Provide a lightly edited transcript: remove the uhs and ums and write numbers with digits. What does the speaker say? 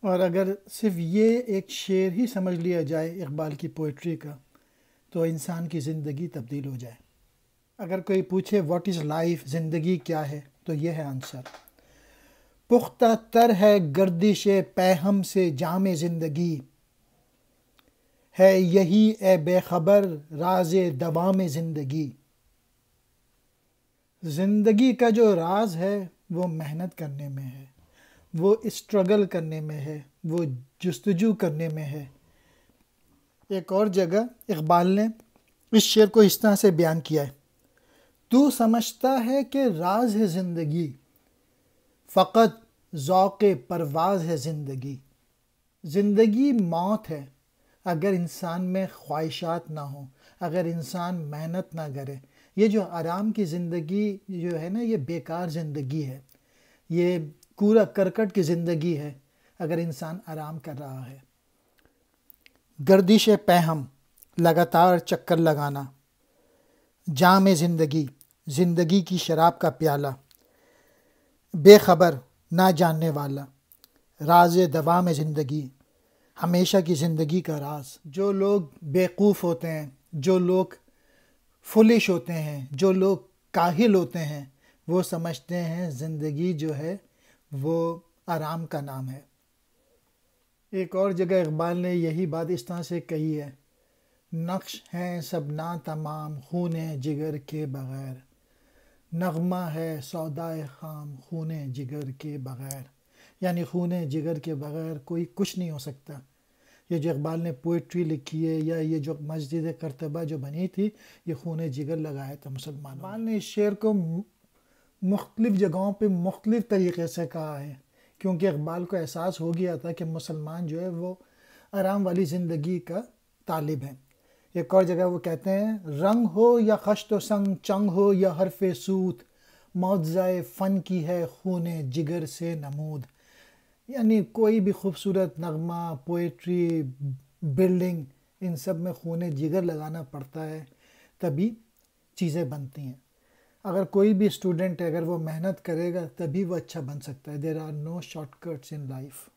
اور اگر صرف یہ ایک شعر ہی سمجھ لیا جائے اقبال کی پوئٹری کا تو انسان کی زندگی تبدیل ہو جائے۔ اگر کوئی پوچھے واٹ از لائف، زندگی کیا ہے، تو یہ ہے آنسر: پختہ تر ہے گردش پیہم سے جام زندگی، ہے یہی اے بے خبر راز دوام زندگی۔ زندگی کا جو راز ہے وہ محنت کرنے میں ہے، وہ اسٹرگل کرنے میں ہے، وہ جستجو کرنے میں ہے۔ ایک اور جگہ اقبال نے اس شعر کو اس طرح سے بیان کیا ہے: تو سمجھتا ہے کہ راز ہے زندگی، فقط ذوق پرواز ہے زندگی۔ زندگی موت ہے اگر انسان میں خواہشات نہ ہوں، اگر انسان محنت نہ کرے۔ یہ جو آرام کی زندگی جو ہے نا، یہ بیکار زندگی ہے، یہ کورا کرکٹ کی زندگی ہے اگر انسان آرام کر رہا ہے۔ گردش پیہم، لگاتار چکر لگانا، جام زندگی، زندگی کی شراب کا پیالہ، بے خبر، نہ جاننے والا، راز دوام زندگی، ہمیشہ کی زندگی کا راز۔ جو لوگ بیوقوف ہوتے ہیں، جو لوگ فولش ہوتے ہیں، جو لوگ کاہل ہوتے ہیں، وہ سمجھتے ہیں زندگی جو ہے وہ آرام کا نام ہے۔ ایک اور جگہ اقبال نے یہی بات اس طرح سے کہی ہے: نقش ہیں سب ناتمام خون جگر کے بغیر، نغمہ ہے سودائے خام خون جگر کے بغیر۔ یعنی خون جگر کے بغیر کوئی کچھ نہیں ہو سکتا۔ یہ جو اقبال نے پوئٹری لکھی ہے، یا یہ جو مسجد قرطبہ جو بنی تھی، یہ خون جگر لگایا تھا مسلمانوں۔ اقبال نے اس شعر کو مختلف جگہوں پہ مختلف طریقے سے کہا ہے، کیونکہ اقبال کو احساس ہو گیا تھا کہ مسلمان جو ہے وہ آرام والی زندگی کا طالب ہے۔ ایک اور جگہ وہ کہتے ہیں: رنگ ہو یا خشت و سنگ، چنگ ہو یا حرف سوت، معجزۂ فن کی ہے خون جگر سے نمود۔ یعنی کوئی بھی خوبصورت نغمہ، پوئٹری، بلڈنگ، ان سب میں خون جگر لگانا پڑتا ہے، تبھی چیزیں بنتی ہیں۔ اگر کوئی بھی اسٹوڈنٹ ہے، اگر وہ محنت کرے گا تبھی وہ اچھا بن سکتا ہے۔ There are no shortcuts in life.